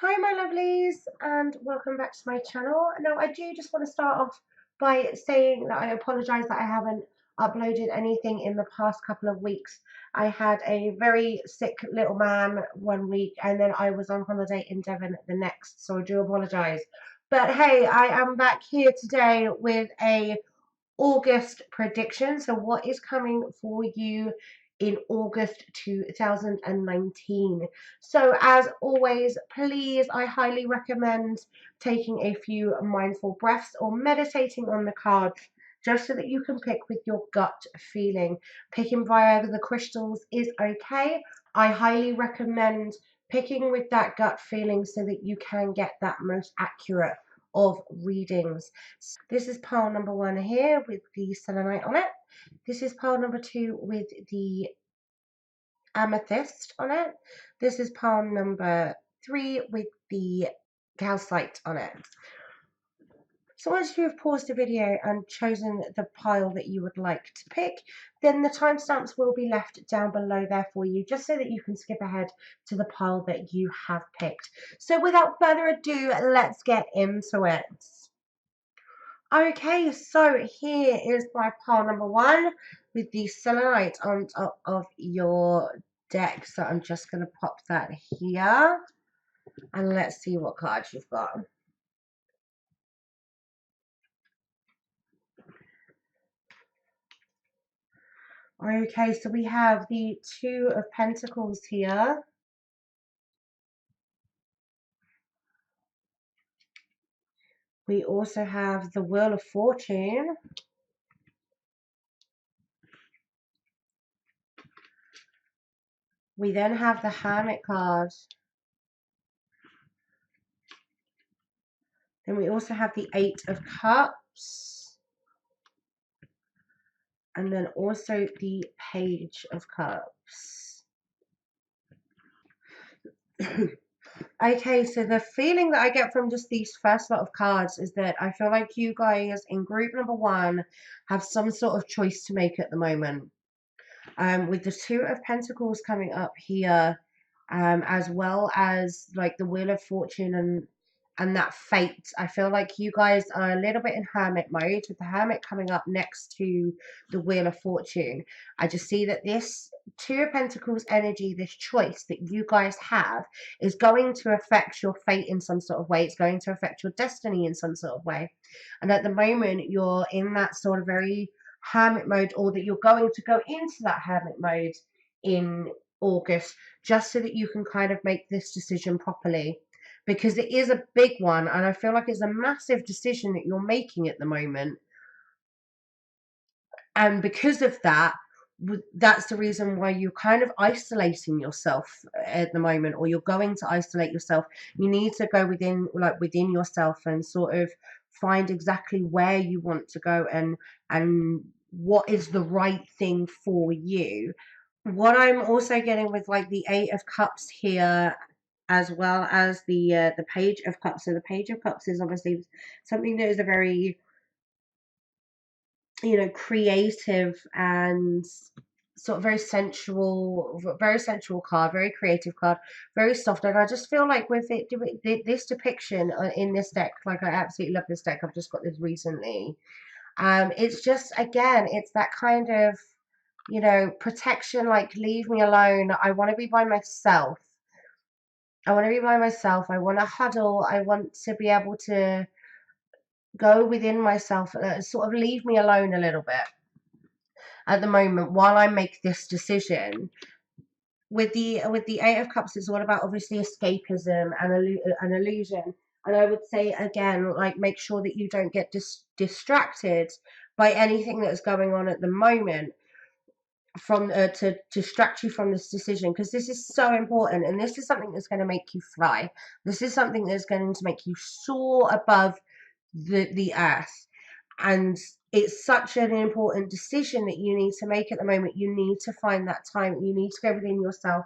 Hi my lovelies, and welcome back to my channel. Now I do just want to start off by saying that I apologise that I haven't uploaded anything in the past couple of weeks. I had a very sick little man one week and then I was on holiday in Devon the next, so I do apologise. But hey, I am back here today with a August prediction. So what is coming for you in August 2019? So as always, please, I highly recommend taking a few mindful breaths or meditating on the cards just so that you can pick with your gut feeling. Picking via the crystals is okay. I highly recommend picking with that gut feeling so that you can get that most accurate of readings. This is pile number 1 here with the selenite on it. This is pile number 2 with the amethyst on it. This is pile number 3 with the calcite on it. So once you have paused the video and chosen the pile that you would like to pick, then the timestamps will be left down below there for you, just so that you can skip ahead to the pile that you have picked. So without further ado, let's get into it. Okay, so here is my pile number 1 with the selenite on top of your deck. So I'm just going to pop that here and let's see what cards you've got. Okay, so we have the 2 of Pentacles here. We also have the Wheel of Fortune. We then have the Hermit card. Then we also have the 8 of Cups. And then also the Page of Cups. Okay, so the feeling that I get from just these first lot of cards is that I feel like you guys in group number 1 have some sort of choice to make at the moment. With the 2 of Pentacles coming up here, as well as like the Wheel of Fortune and that fate. I feel like you guys are a little bit in hermit mode, with the Hermit coming up next to the Wheel of Fortune. I just see that this 2 of Pentacles energy, this choice that you guys have, is going to affect your fate in some sort of way. It's going to affect your destiny in some sort of way. And at the moment, you're in that sort of very hermit mode, or that you're going to go into that hermit mode in August, just so that you can kind of make this decision properly, because it is a big one and I feel like it's a massive decision that you're making at the moment. And because of that, that's the reason why you're kind of isolating yourself at the moment, or you're going to isolate yourself. You need to go within yourself and sort of find exactly where you want to go and what is the right thing for you. What I'm also getting with like the 8 of Cups here, as well as the Page of Cups. So the Page of Cups is obviously something that is a very, creative and sort of very sensual card, very creative card, very soft. And I just feel like with this depiction in this deck, like I absolutely love this deck. I've just got this recently. It's just, again, it's that kind of, protection, like leave me alone. I want to be by myself. I want to be by myself. I want to huddle. I want to be able to go within myself, sort of leave me alone a little bit at the moment while I make this decision. With the 8 of Cups, it's all about obviously escapism and illusion. And I would say again, like, make sure that you don't get distracted by anything that's going on at the moment, from to distract you from this decision, because this is so important, and this is something that's going to make you fly. This is something that's going to make you soar above the earth. And it's such an important decision that you need to make at the moment. You need to find that time. You need to go within yourself,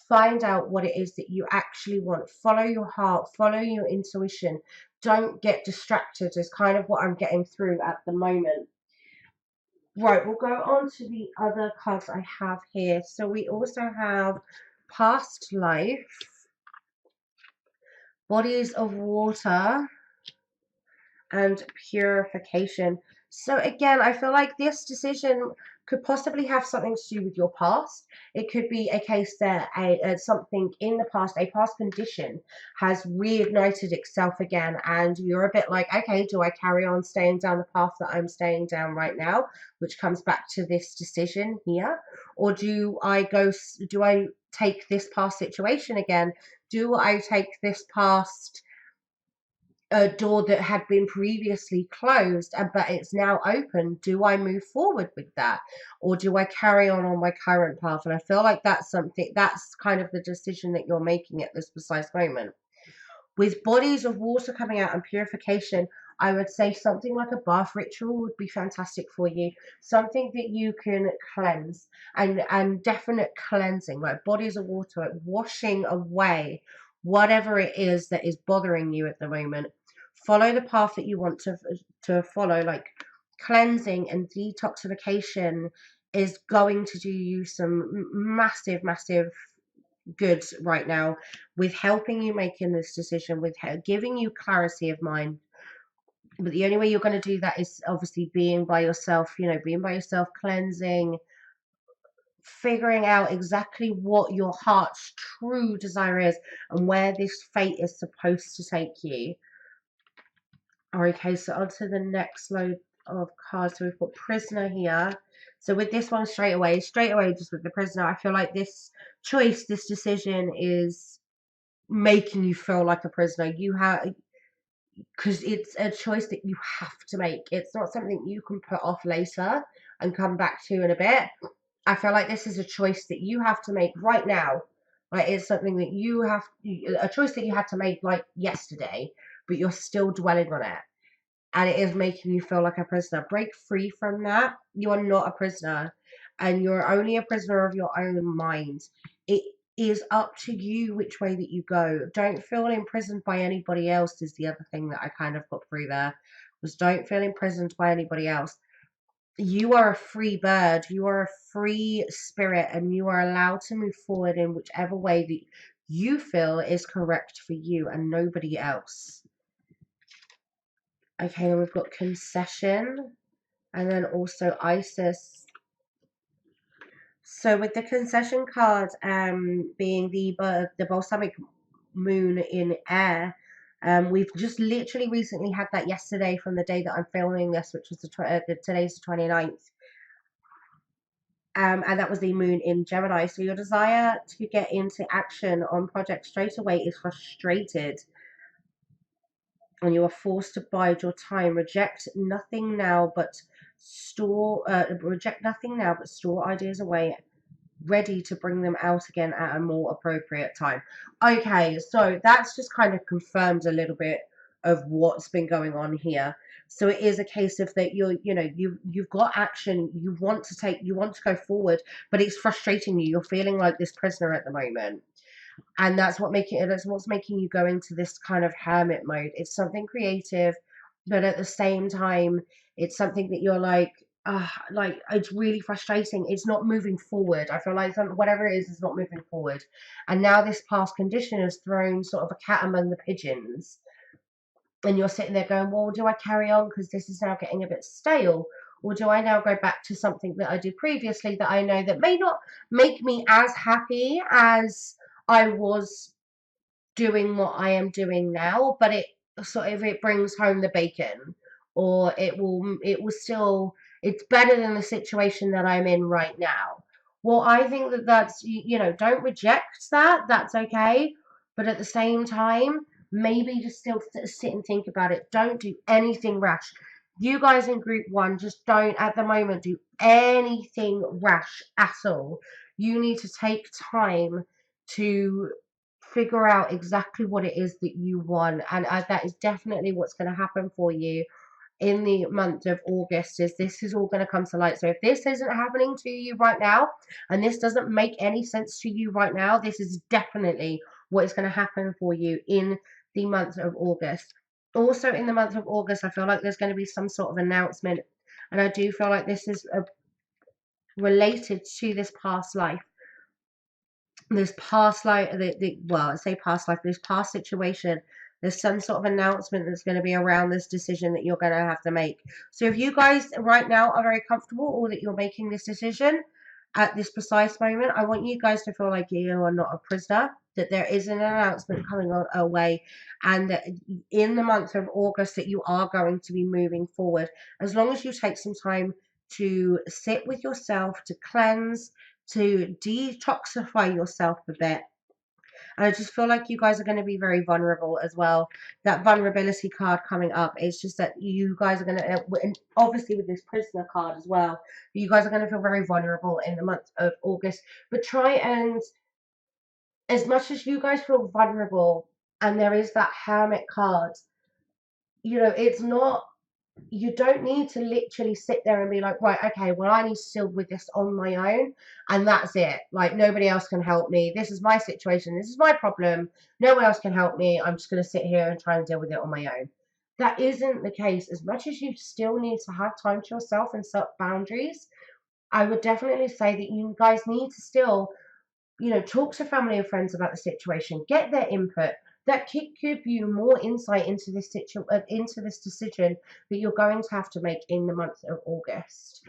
find out what it is that you actually want. Follow your heart, follow your intuition. Don't get distracted, is kind of what I'm getting through at the moment. Right, we'll go on to the other cards I have here. So we also have Past Life, Bodies of water and purification. So again, I feel like this decision could possibly have something to do with your past. It could be a case that something in the past, a past condition, has reignited itself again, and you're a bit like, okay, do I carry on staying down the path that I'm staying down right now, which comes back to this decision here, or do I take this past situation again? Do I take this past a door that had been previously closed, but it's now open? Do I move forward with that, or do I carry on my current path? And I feel like that's kind of the decision that you're making at this precise moment. With bodies of water coming out and purification, I would say something like a bath ritual would be fantastic for you. Something that you can cleanse, and definite cleansing, like bodies of water, like washing away whatever it is that is bothering you at the moment. Follow the path that you want to follow. Like cleansing and detoxification is going to do you some massive, massive good right now, with helping you making this decision, with giving you clarity of mind. But the only way you're going to do that is obviously being by yourself, being by yourself, cleansing, figuring out exactly what your heart's true desire is and where this fate is supposed to take you. Okay, so on to the next load of cards. So we've got prisoner here. So with this one, straight away, just with the prisoner, I feel like this choice, this decision is making you feel like a prisoner. Because it's a choice that you have to make. It's not something you can put off later and come back to in a bit. I feel like this is a choice that you have to make right now. Like it's something that a choice that you had to make like yesterday, but you're still dwelling on it. And it is making you feel like a prisoner. Break free from that. You are not a prisoner, and you're only a prisoner of your own mind. It is up to you which way that you go. Don't feel imprisoned by anybody else is the other thing that I kind of got through there. Was don't feel imprisoned by anybody else. You are a free bird. You are a free spirit, and you are allowed to move forward in whichever way that you feel is correct for you and nobody else. Okay, then we've got concession, and then also Isis. So with the concession card being the balsamic moon in air, we've just literally recently had that yesterday from the day that I'm filming this, which was today's the 29th. And that was the moon in Gemini. So your desire to get into action on projects straight away is frustrated, and you are forced to bide your time. Reject nothing now, but store ideas away, ready to bring them out again at a more appropriate time. Okay, so that's just kind of confirmed a little bit of what's been going on here. So it is a case of that you've got action, you want to go forward, but it's frustrating you. You're feeling like this prisoner at the moment. And that's what's making you go into this kind of hermit mode. It's something creative, but at the same time, it's something that you're like it's really frustrating. It's not moving forward. I feel like whatever it is not moving forward. And now this past condition has thrown sort of a cat among the pigeons. And you're sitting there going, well, do I carry on because this is now getting a bit stale? Or do I now go back to something that I did previously that I know that may not make me as happy as I was doing what I am doing now, but it brings home the bacon, or it's better than the situation that I'm in right now. Well, I think that's don't reject that. That's okay, but at the same time, maybe just still sit and think about it. Don't do anything rash. You guys in group one, just don't at the moment do anything rash at all. You need to take time to figure out exactly what it is that you want, and that is definitely what's going to happen for you in the month of August. This is all going to come to light. So if this isn't happening to you right now, and this doesn't make any sense to you right now, this is definitely what is going to happen for you in the month of August. Also in the month of August, I feel like there's going to be some sort of announcement, and I do feel like this is related to this past life. this past life, well, I say past life, this past situation, there's some sort of announcement that's going to be around this decision that you're going to have to make. So if you guys right now are very comfortable or that you're making this decision at this precise moment, I want you guys to feel like you are not a prisoner, that there is an announcement coming on away, and that in the month of August that you are going to be moving forward. As long as you take some time to sit with yourself, to cleanse, to detoxify yourself a bit. And I just feel like you guys are going to be very vulnerable as well. That vulnerability card coming up, it's just that you guys are going to, and obviously with this prisoner card as well, you guys are going to feel very vulnerable in the month of August. But try and, as much as you guys feel vulnerable, and there is that hermit card, you know, it's not, you don't need to literally sit there and be like, right, okay, well, I need to deal with this on my own, and that's it. Like, nobody else can help me. This is my situation. This is my problem. No one else can help me. I'm just going to sit here and try and deal with it on my own. That isn't the case. As much as you still need to have time to yourself and set boundaries, I would definitely say that you guys need to still, you know, talk to family and friends about the situation, get their input. That could give you more insight into into this decision that you're going to have to make in the month of August.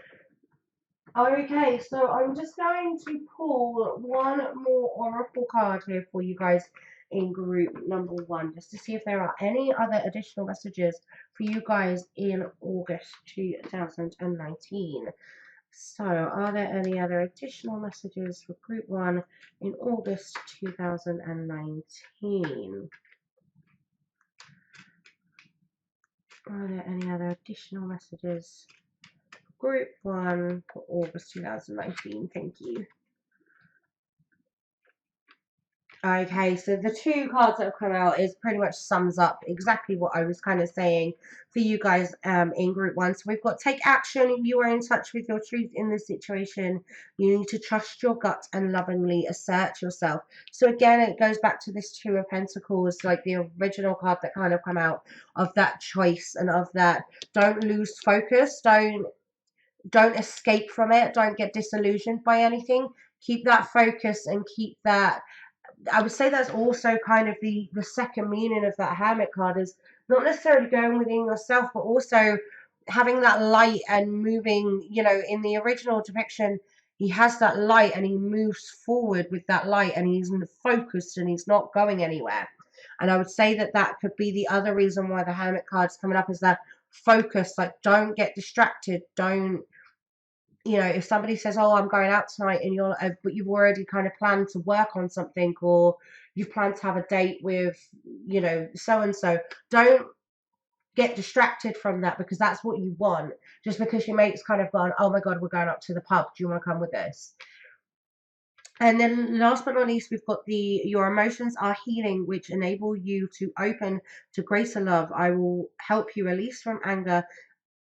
Okay, so I'm just going to pull one more oracle card here for you guys in group number 1, just to see if there are any other additional messages for you guys in August 2019. So, are there any other additional messages for Group 1 in August 2019? Are there any other additional messages for Group 1 for August 2019? Thank you. Okay, so the 2 cards that have come out is pretty much sums up exactly what I was kind of saying for you guys in group 1. So we've got take action. You are in touch with your truth in this situation. You need to trust your gut and lovingly assert yourself. So again, it goes back to this 2 of Pentacles, like the original card that kind of come out of that choice and of that. Don't lose focus. Don't escape from it. Don't get disillusioned by anything. Keep that focus and keep that. I would say that's also kind of the second meaning of that hermit card, is not necessarily going within yourself, but also having that light and moving, you know, in the original depiction, he has that light and he moves forward with that light and he's focused and he's not going anywhere. And I would say that that could be the other reason why the hermit card's coming up, is that focus. Like, don't get distracted. Don't, you know, if somebody says, oh, I'm going out tonight, and you're, but you've already kind of planned to work on something, or you've planned to have a date with, you know, so and so, don't get distracted from that, because that's what you want. Just because your mate's kind of gone, oh my God, we're going up to the pub, do you want to come with us? And then last but not least, we've got your emotions are healing, which enable you to open to greater love. I will help you release from anger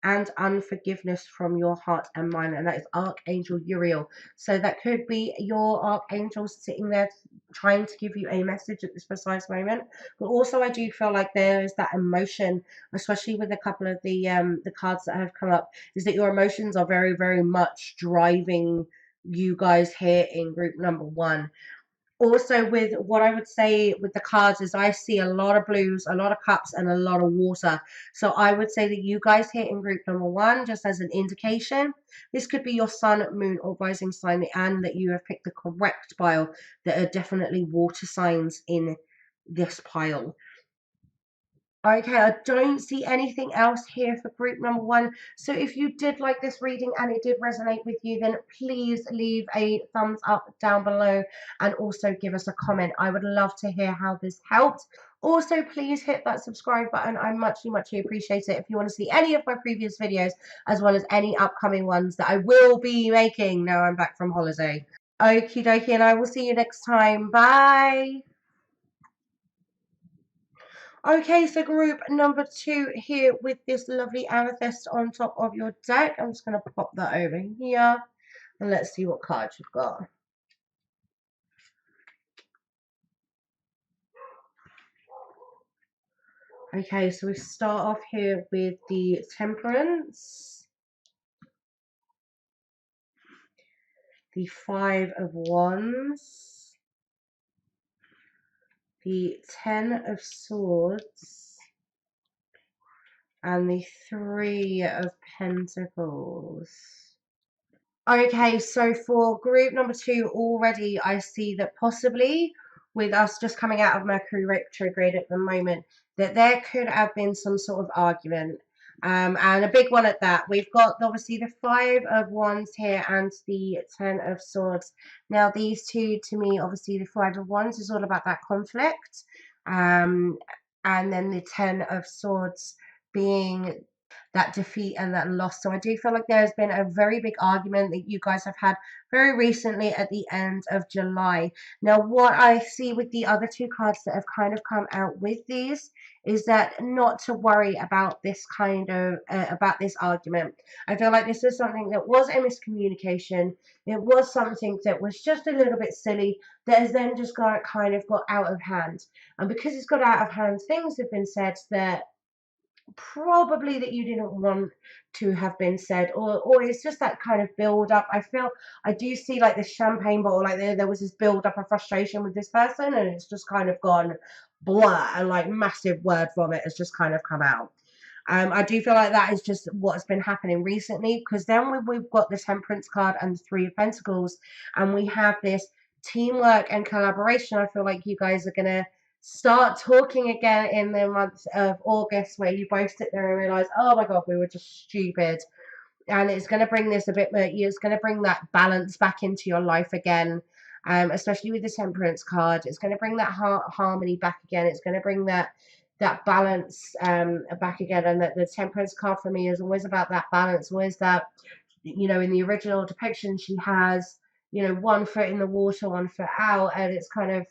and unforgiveness from your heart and mind, and that is Archangel Uriel. So that could be your archangel sitting there trying to give you a message at this precise moment. But also, I do feel like there is that emotion, especially with a couple of the cards that have come up, is that your emotions are very, very much driving you guys here in group number 1. Also, with what I would say with the cards, is I see a lot of blues, a lot of cups, and a lot of water. So I would say that you guys here in group number 1, just as an indication, this could be your sun, moon, or rising sign, and that you have picked the correct pile. There are definitely water signs in this pile. Okay, I don't see anything else here for group number 1. So if you did like this reading and it did resonate with you, then please leave a thumbs up down below and also give us a comment. I would love to hear how this helped. Also, please hit that subscribe button. I muchly appreciate it. If you want to see any of my previous videos, as well as any upcoming ones that I will be making now I'm back from holiday. Okie dokie, and I will see you next time. Bye. Okay, so group number 2 here with this lovely amethyst on top of your deck. I'm just going to pop that over here and let's see what cards you've got. Okay, so we start off here with the Temperance, the 5 of Wands, the Ten of Swords, and the Three of Pentacles. Okay, so for group number 2, already I see that possibly with us just coming out of Mercury retrograde at the moment, that there could have been some sort of argument, and a big one at that. We've got obviously the Five of Wands here and the Ten of Swords. Now, these two, to me, obviously the Five of Wands is all about that conflict, um, and then the Ten of Swords being that defeat and that loss. So I do feel like there's been a very big argument that you guys have had very recently at the end of July. Now, what I see with the other two cards that have kind of come out with these is that not to worry about this kind of about this argument. I feel like this is something that was a miscommunication. It was something that was just a little bit silly that has then just got kind of got out of hand. And because it's got out of hand, things have been said that probably that you didn't want to have been said, or it's just that kind of build up. I do see like this champagne bottle, like there was this build up of frustration with this person, and it's just kind of gone blah, and like massive word vomit has just kind of come out. I do feel like that is just what's been happening recently, because then we've got the Temperance card and the Three of Pentacles, and we have this teamwork and collaboration. I feel like you guys are gonna start talking again in the month of August, where you both sit there and realize, oh my god, we were just stupid. And it's going to bring this a bit more, it's going to bring that balance back into your life again, especially with the Temperance card. It's going to bring that harmony back again. It's going to bring that balance back again. And that the Temperance card for me is always about that balance, always that, in the original depiction, she has, one foot in the water, one foot out, and it's kind of,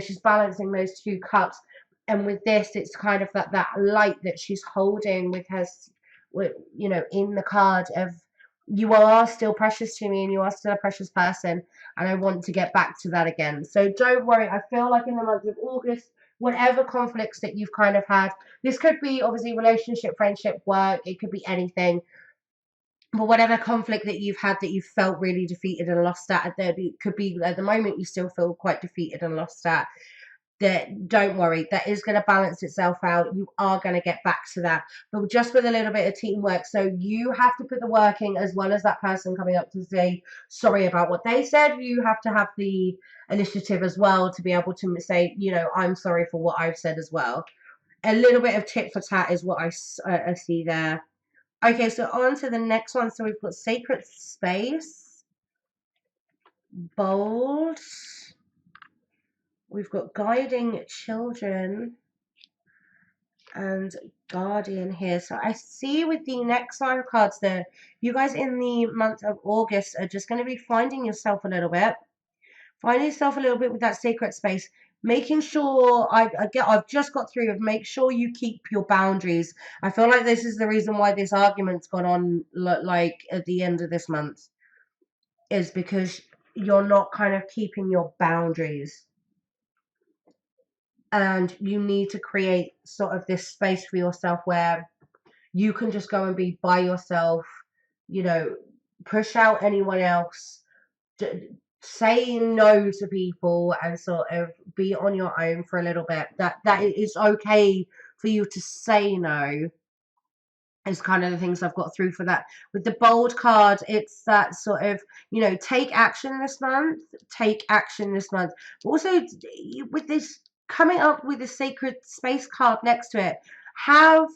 she's balancing those two cups. And with this, it's kind of that light that she's holding with her, in the card of, you are still precious to me and you are still a precious person, and I want to get back to that again. So don't worry. I feel like in the month of August, whatever conflicts that you've kind of had, this could be obviously relationship, friendship, work, it could be anything, but whatever conflict that you've had that you felt really defeated and lost at, it could be at the moment you still feel quite defeated and lost at, that don't worry, that is going to balance itself out. You are going to get back to that, but just with a little bit of teamwork. So you have to put the work in, as well as that person coming up to say sorry about what they said. You have to have the initiative as well to be able to say, I'm sorry for what I've said as well. A little bit of tit for tat is what I see there. Okay, so on to the next one. So we've got Sacred Space, Bold. We've got Guiding Children and Guardian here. So I see with the next line of cards there, you guys in the month of August are just going to be finding yourself a little bit. Finding yourself a little bit with that sacred space. Making sure, I've just got through of make sure you keep your boundaries. I feel like this is the reason why this argument's gone on like at the end of this month, is because you're not kind of keeping your boundaries. And you need to create sort of this space for yourself where you can just go and be by yourself, push out anyone else, say no to people, and sort of be on your own for a little bit. That it is okay for you to say no. Is kind of the things I've got through for that. With the Bold card, it's that sort of, take action this month. Take action this month. But also, with this coming up with the Sacred Space card next to it, have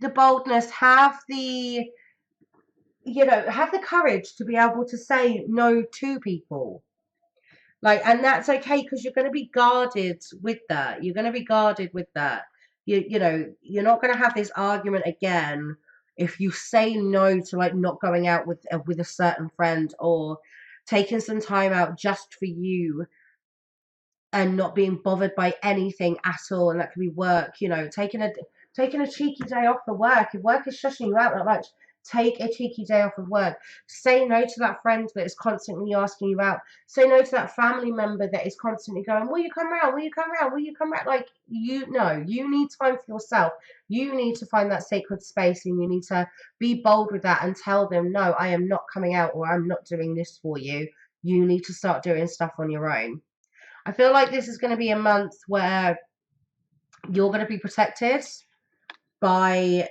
the boldness, have the, have the courage to be able to say no to people. And that's okay, because you're going to be guarded with that. You're going to be guarded with that. You're not going to have this argument again if you say no to not going out with a certain friend, or taking some time out just for you and not being bothered by anything at all. And that could be work, taking a cheeky day off for work. If work is shushing you out that much, take a cheeky day off of work. Say no to that friend that is constantly asking you out. Say no to that family member that is constantly going, will you come around? Will you come around? Will you come around? You need time for yourself. You need to find that sacred space, and you need to be bold with that and tell them, no, I am not coming out, or I'm not doing this for you. You need to start doing stuff on your own. I feel like this is going to be a month where you're going to be protected by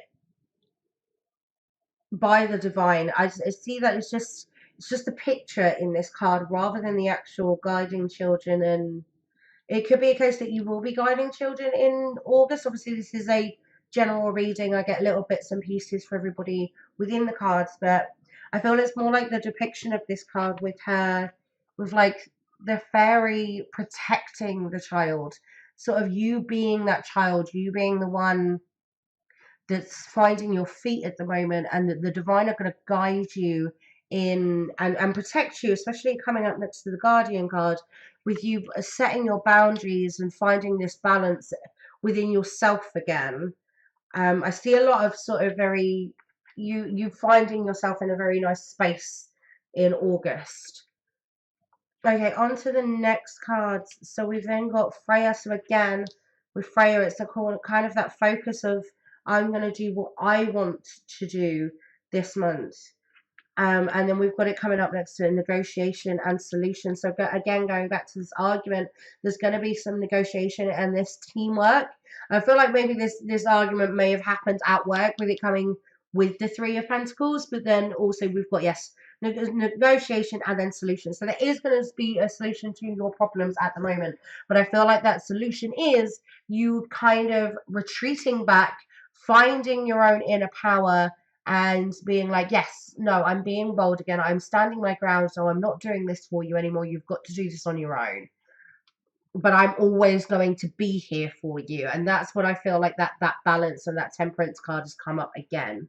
the divine. I see that it's just a picture in this card rather than the actual guiding children. And it could be a case that you will be guiding children in August. Obviously, this is a general reading. I get little bits and pieces for everybody within the cards, but I feel it's more like the depiction of this card with her, with like the fairy protecting the child. Sort of you being that child, you being the one that's finding your feet at the moment, and that the divine are going to guide you in and protect you, especially coming up next to the guardian card, with you setting your boundaries and finding this balance within yourself again. I see a lot of sort of very you finding yourself in a very nice space in August. Okay, on to the next cards. So we've then got Freya. So again, with Freya, it's a kind of that focus of I'm going to do what I want to do this month. And then we've got it coming up next to negotiation and solution. So again, going back to this argument, there's going to be some negotiation and this teamwork. I feel like maybe this argument may have happened at work with it coming with the Three of Pentacles, but then also we've got, yes, negotiation and then solution. So there is going to be a solution to your problems at the moment. But I feel like that solution is you kind of retreating back, finding your own inner power, and being like, yes, no, I'm being bold again. I'm standing my ground, so I'm not doing this for you anymore. You've got to do this on your own. But I'm always going to be here for you. And that's what I feel like that balance and that temperance card has come up again.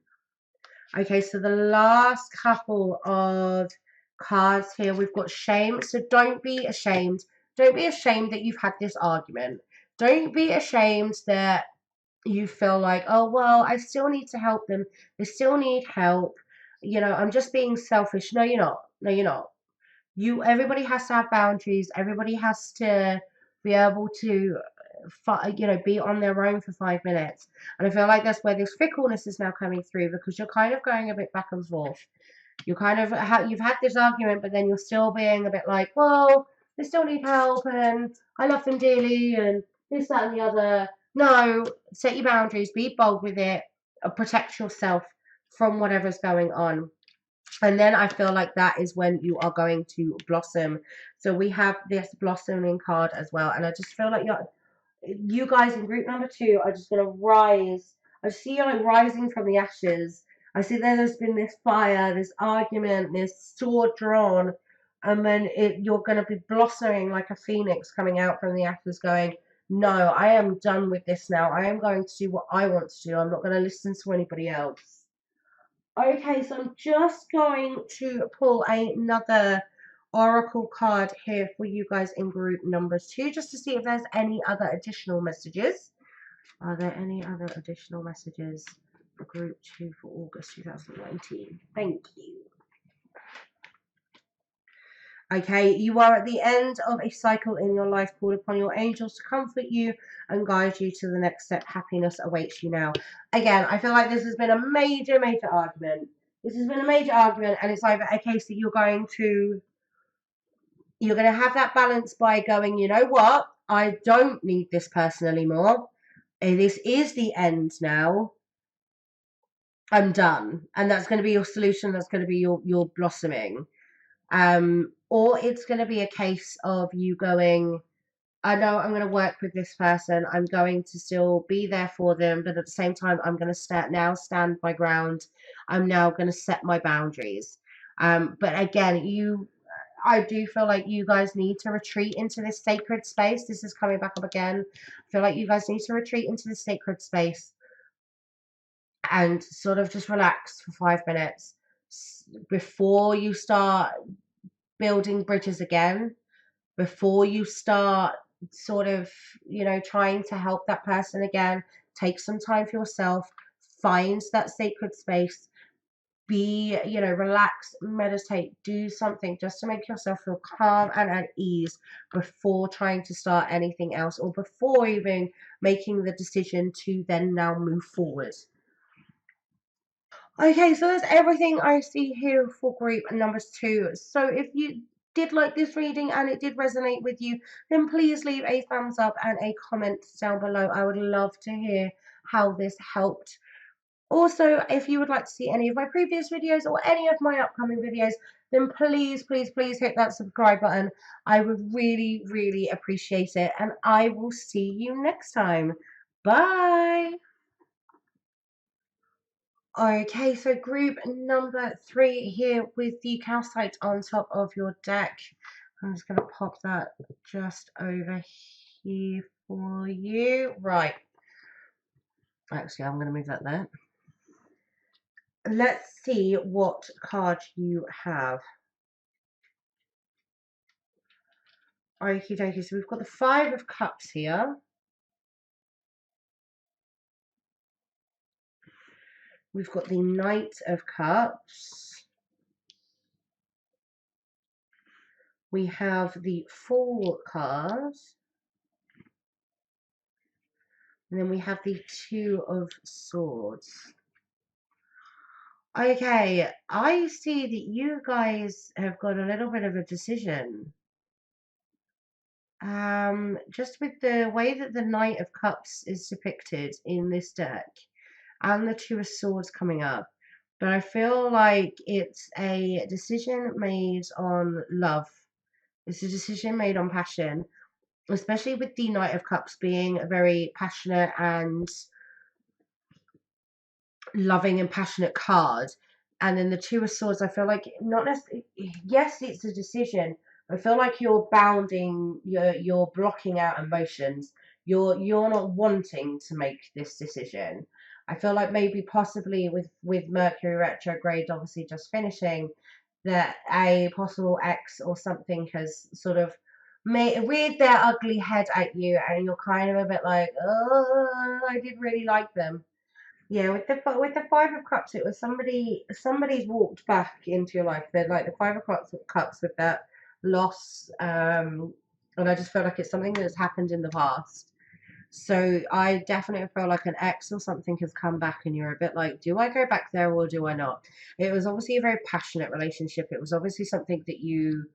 Okay, so the last couple of cards here, we've got shame. So don't be ashamed. Don't be ashamed that you've had this argument. Don't be ashamed that you feel like, oh, well, I still need to help them. They still need help. You know, I'm just being selfish. No, you're not. No, you're not. Everybody has to have boundaries. Everybody has to be able to, be on their own for 5 minutes. And I feel like that's where this fickleness is now coming through, because you're kind of going a bit back and forth. You kind of you've had this argument, but then you're still being a bit like, well, they still need help, and I love them dearly, and this, that, and the other. No, set your boundaries, be bold with it, protect yourself from whatever's going on. And then I feel like that is when you are going to blossom. So we have this blossoming card as well. And I just feel like you guys in group number 2 are just going to rise. I see you like rising from the ashes. I see there's been this fire, this argument, this sword drawn. And then you're going to be blossoming like a phoenix coming out from the ashes going, no, I am done with this now. I am going to do what I want to do. I'm not going to listen to anybody else. Okay, so I'm just going to pull another oracle card here for you guys in group number 2, just to see if there's any other additional messages. Are there any other additional messages for group 2 for August 2019? Thank you. Okay, you are at the end of a cycle in your life. Call upon your angels to comfort you and guide you to the next step. Happiness awaits you now. Again, I feel like this has been a major, major argument. This has been a major argument, and it's either a case that you're going to have that balance by going, you know what, I don't need this person anymore. This is the end now. I'm done. And that's going to be your solution. That's going to be your blossoming. Or it's going to be a case of you going, I know I'm going to work with this person. I'm going to still be there for them, but at the same time, I'm going to stand my ground. I'm now going to set my boundaries. But again, I do feel like you guys need to retreat into this sacred space. This is coming back up again. I feel like you guys need to retreat into this sacred space and sort of just relax for 5 minutes before you start building bridges again, before you start sort of, trying to help that person again. Take some time for yourself, find that sacred space, be, relax, meditate, do something just to make yourself feel calm and at ease before trying to start anything else, or before even making the decision to then now move forward. Okay, so that's everything I see here for group number 2. So if you did like this reading and it did resonate with you, then please leave a thumbs up and a comment down below. I would love to hear how this helped. Also, if you would like to see any of my previous videos or any of my upcoming videos, then please, please, please hit that subscribe button. I would really, really appreciate it. And I will see you next time. Bye. Okay, so group number 3 here with the calcite on top of your deck. I'm just going to pop that just over here for you. Right. Actually, I'm going to move that there. Let's see what card you have. Okie dokie, so we've got the 5 of Cups here. We've got the Knight of Cups. We have the Fool card. And then we have the 2 of Swords. Okay, I see that you guys have got a little bit of a decision. Just with the way that the Knight of Cups is depicted in this deck, and the 2 of Swords coming up, but I feel like it's a decision made on love. It's a decision made on passion, especially with the Knight of Cups being a very passionate and loving and passionate card. And then the 2 of Swords, I feel like not necessarily, yes, it's a decision. I feel like you're bounding, you're blocking out emotions. You're not wanting to make this decision. I feel like maybe possibly with Mercury retrograde obviously just finishing, that a possible ex or something has sort of reared their ugly head at you, and you're kind of a bit like, oh, I did really like them. Yeah, with the 5 of Cups, it was somebody's walked back into your life. They're like the 5 of Cups with that loss, and I just feel like it's something that's happened in the past. So I definitely feel like an ex or something has come back, and you're a bit like, do I go back there or do I not? It was obviously a very passionate relationship. It was obviously something that you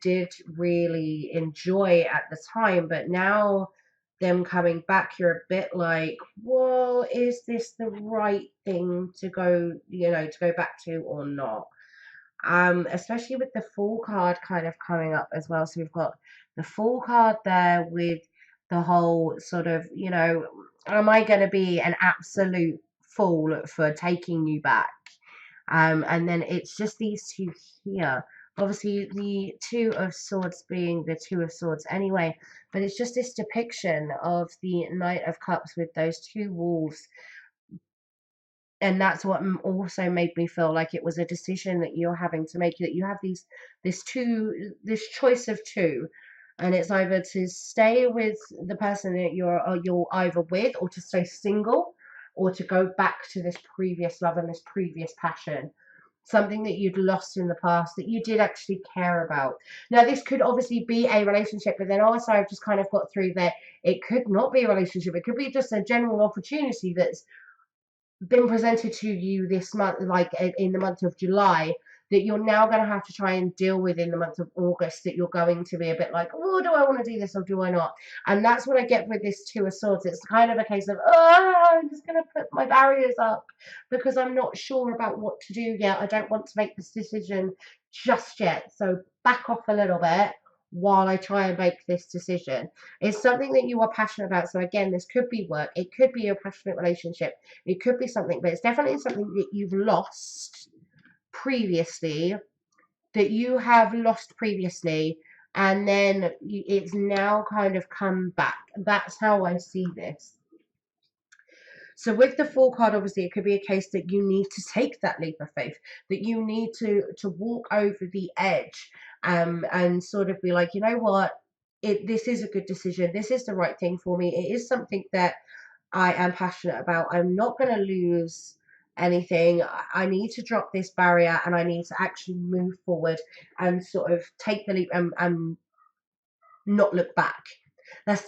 did really enjoy at the time, but now them coming back, you're a bit like, well, is this the right thing to go, to go back to or not? Especially with the Fool card kind of coming up as well. So we've got the Fool card there with the whole sort of, am I going to be an absolute fool for taking you back? And then it's just these 2 here. Obviously, the 2 of Swords being the 2 of Swords anyway, but it's just this depiction of the Knight of Cups with those 2 wolves, and that's what also made me feel like it was a decision that you're having to make, that you have this choice of 2, and it's either to stay with the person that you're either with, or to stay single, or to go back to this previous love and this previous passion, something that you'd lost in the past that you did actually care about. Now, this could obviously be a relationship, but then also I've just kind of got through that it could not be a relationship. It could be just a general opportunity that's been presented to you this month, like in the month of July, that you're now going to have to try and deal with in the month of August, that you're going to be a bit like, oh, do I want to do this or do I not? And that's what I get with this 2 of Swords. It's kind of a case of, oh, I'm just going to put my barriers up because I'm not sure about what to do yet. I don't want to make this decision just yet. So back off a little bit while I try and make this decision. It's something that you are passionate about. So again, this could be work. It could be a passionate relationship. It could be something, but it's definitely something that you've lost previously, that you have lost previously, and then it's now kind of come back. That's how I see this. So with the Fool card, obviously, it could be a case that you need to take that leap of faith, that you need to walk over the edge, and sort of be like, you know what, this is a good decision. This is the right thing for me. It is something that I am passionate about. I'm not going to lose anything. I need to drop this barrier, and I need to actually move forward and sort of take the leap, and not look back. That's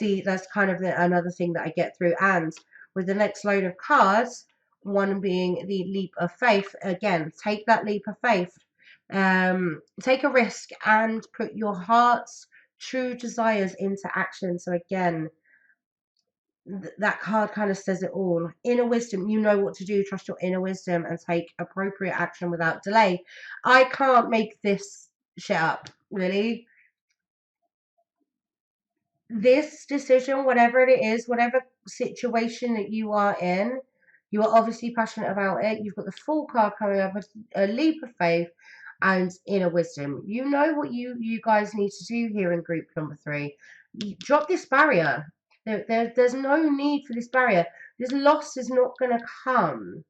kind of another thing that I get through. And with the next load of cards, one being the leap of faith, again, take that leap of faith. Take a risk and put your heart's true desires into action. So again, that card kind of says it all. Inner wisdom, you know what to do. Trust your inner wisdom and take appropriate action without delay. I can't make this shit up, really. This decision, whatever it is, whatever situation that you are in, you are obviously passionate about it. You've got the full card coming up, a leap of faith and inner wisdom. You know what you guys need to do here in group number 3. Drop this barrier. There's no need for this barrier. This loss is not going to come.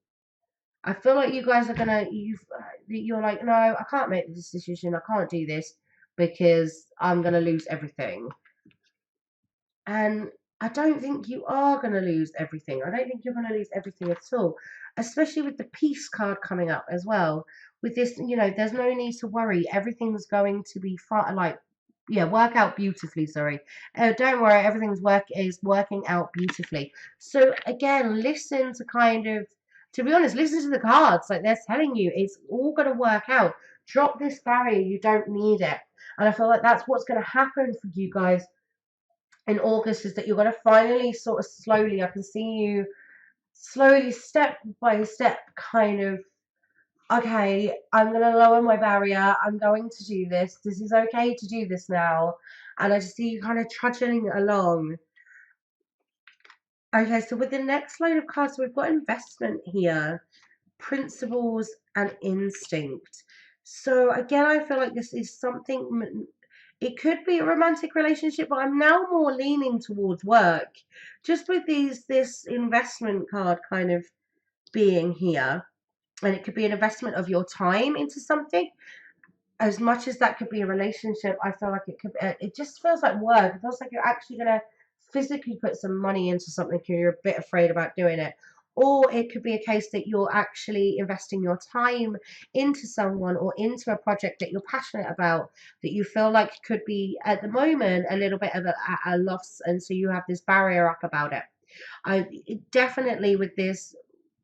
I feel like you guys are gonna you're like, no, I can't make this decision. I can't do this because I'm gonna lose everything. And I don't think you are going to lose everything. I don't think you're going to lose everything at all, especially with the peace card coming up as well. With this, there's no need to worry. Everything's going to be fine. Like, yeah, work out beautifully. Sorry, don't worry. Everything's working out beautifully. So again, listen to to be honest, listen to the cards. Like they're telling you, it's all going to work out. Drop this barrier. You don't need it. And I feel like that's what's going to happen for you guys in August, is that you're going to finally sort of slowly, I can see you slowly, step by step, kind of, okay, I'm going to lower my barrier. I'm going to do this. This is okay to do this now. And I just see you kind of trudging along. Okay, so with the next load of cards, we've got investment here, principles, and instinct. So again, I feel like this is something. It could be a romantic relationship, but I'm now more leaning towards work. Just with this investment card kind of being here, and it could be an investment of your time into something. As much as that could be a relationship, I feel like it just feels like work. It feels like you're actually gonna physically put some money into something and you're a bit afraid about doing it. Or it could be a case that you're actually investing your time into someone or into a project that you're passionate about, that you feel like could be at the moment a little bit of a loss, and so you have this barrier up about it. I definitely, with this,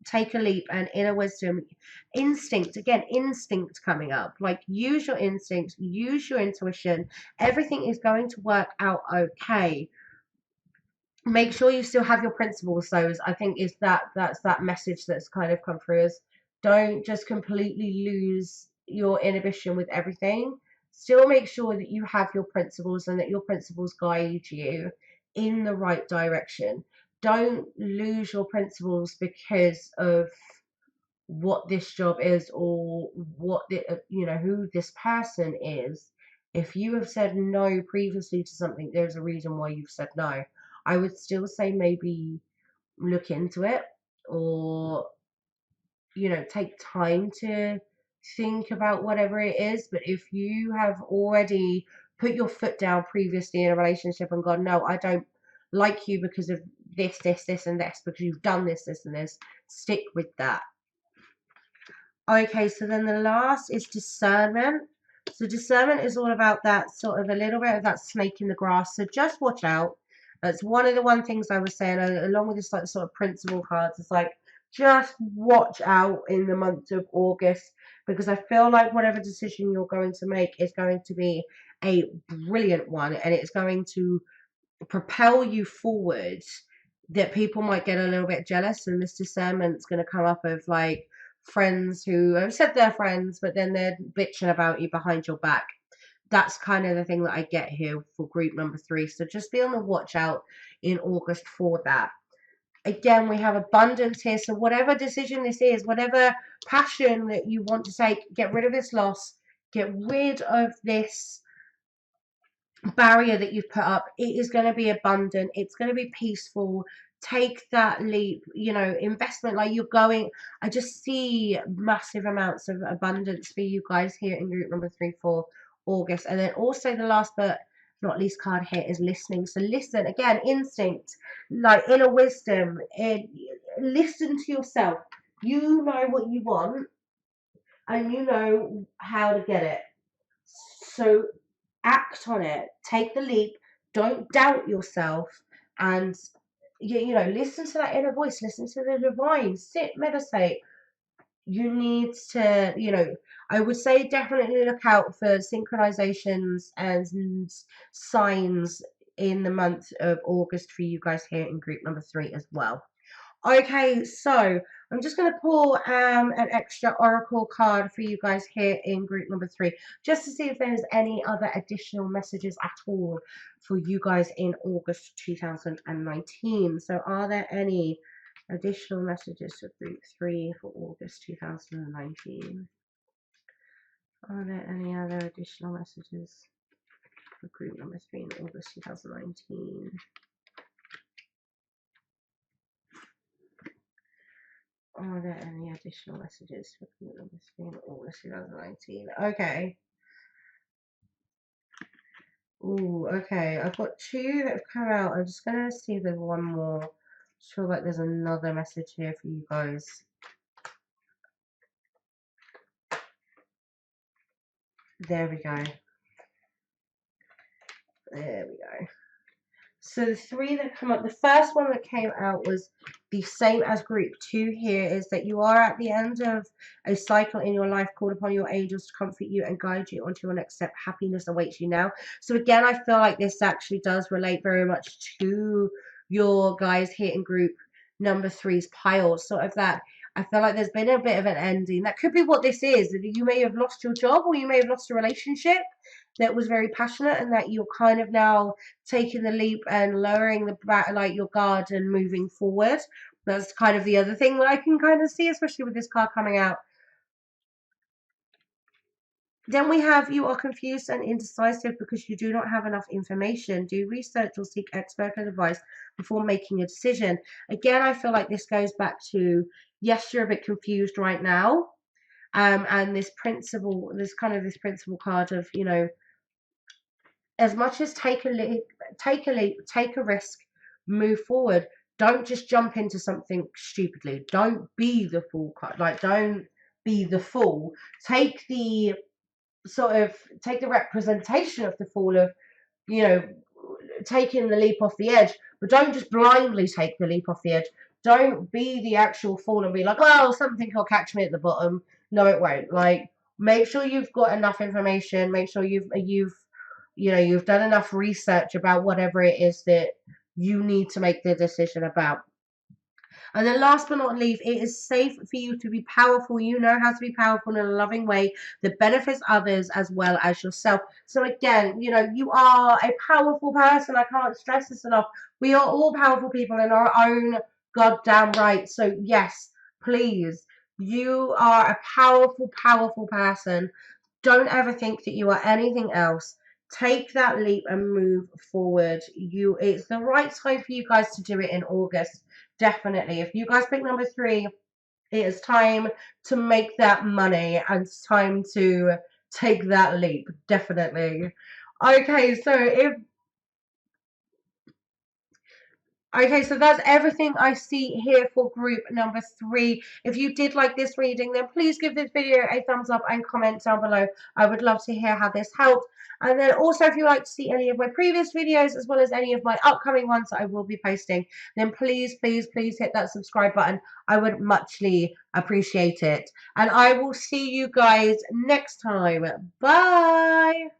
take a leap and inner wisdom, instinct, again, instinct coming up. Like, use your instincts, use your intuition. Everything is going to work out okay. Make sure you still have your principles, though. I think that's that message that's kind of come through. Is don't just completely lose your inhibition with everything. Still make sure that you have your principles and that your principles guide you in the right direction. Don't lose your principles because of what this job is, or what who this person is. If you have said no previously to something, there's a reason why you've said no. I would still say maybe look into it, or take time to think about whatever it is. But if you have already put your foot down previously in a relationship and gone, no, I don't like you because of this and this, because you've done this and this, stick with that. Okay, so then the last is discernment. So discernment is all about that sort of a little bit of that snake in the grass. So just watch out. That's one of the things I was saying, along with this like sort of principle cards. It's like, just watch out in the month of August, because I feel like whatever decision you're going to make is going to be a brilliant one, and it's going to propel you forward. That people might get a little bit jealous, and this discernment's going to come up of like friends who have said they're friends, but then they're bitching about you behind your back. That's kind of the thing that I get here for group number 3. So just be on the watch out in August for that. Again, we have abundance here. So whatever decision this is, whatever passion that you want to take, get rid of this loss, get rid of this barrier that you've put up. It is going to be abundant. It's going to be peaceful. Take that leap, investment. Like, you're going, I just see massive amounts of abundance for you guys here in group number 3 for August. And then also the last but not least card here is listening. So listen, again, instinct, like inner wisdom. Listen to yourself. You know what you want, and you know how to get it. So act on it. Take the leap. Don't doubt yourself. And listen to that inner voice. Listen to the divine. Sit, meditate. You need to, I would say definitely look out for synchronizations and signs in the month of August for you guys here in group number 3 as well. Okay, so I'm just going to pull an extra oracle card for you guys here in group number 3, just to see if there's any other additional messages at all for you guys in August 2019. So are there any additional messages for group 3 for August 2019? Are there any other additional messages for group number 3 in August 2019? Are there any additional messages for group number 3 in August 2019? Okay. Ooh, okay. I've got 2 that have come out. I'm just gonna see if there's one more. I feel like there's another message here for you guys. There we go. There we go. So the 3 that come up, the first one that came out was the same as group 2 here, is that you are at the end of a cycle in your life, called upon your angels to comfort you and guide you onto your next step. Happiness awaits you now. So again, I feel like this actually does relate very much to your guys here in group number 3's pile, sort of that. I feel like there's been a bit of an ending. That could be what this is. You may have lost your job, or you may have lost a relationship that was very passionate, and that you're kind of now taking the leap and lowering the like your guard and moving forward. That's kind of the other thing that I can kind of see, especially with this card coming out. Then we have, you are confused and indecisive because you do not have enough information. Do research or seek expert advice before making a decision. Again, I feel like this goes back to, yes, you're a bit confused right now. And this principle, this principle card of, you know, as much as take a leap, take a risk, move forward. Don't just jump into something stupidly. Don't be the fool. Like, don't be the fool. Take the take the representation of the fool of, you know, taking the leap off the edge, but don't just blindly take the leap off the edge. Don't be the actual fool and be like, well, something will catch me at the bottom. No, it won't. Like, make sure you've got enough information. Make sure you've done enough research about whatever it is that you need to make the decision about. And then last but not least, it is safe for you to be powerful. You know how to be powerful in a loving way that benefits others as well as yourself. So again, you know, you are a powerful person. I can't stress this enough. We are all powerful people in our own goddamn right. So yes, please, you are a powerful, powerful person. Don't ever think that you are anything else. Take that leap and move forward. It's the right time for you guys to do it in August. Definitely. If you guys pick number 3, it is time to make that money and it's time to take that leap. Definitely. Okay, so that's everything I see here for group number 3. If you did like this reading, then please give this video a thumbs up and comment down below. I would love to hear how this helped. And then also, if you'd like to see any of my previous videos, as well as any of my upcoming ones that I will be posting, then please, please, please hit that subscribe button. I would muchly appreciate it. And I will see you guys next time. Bye!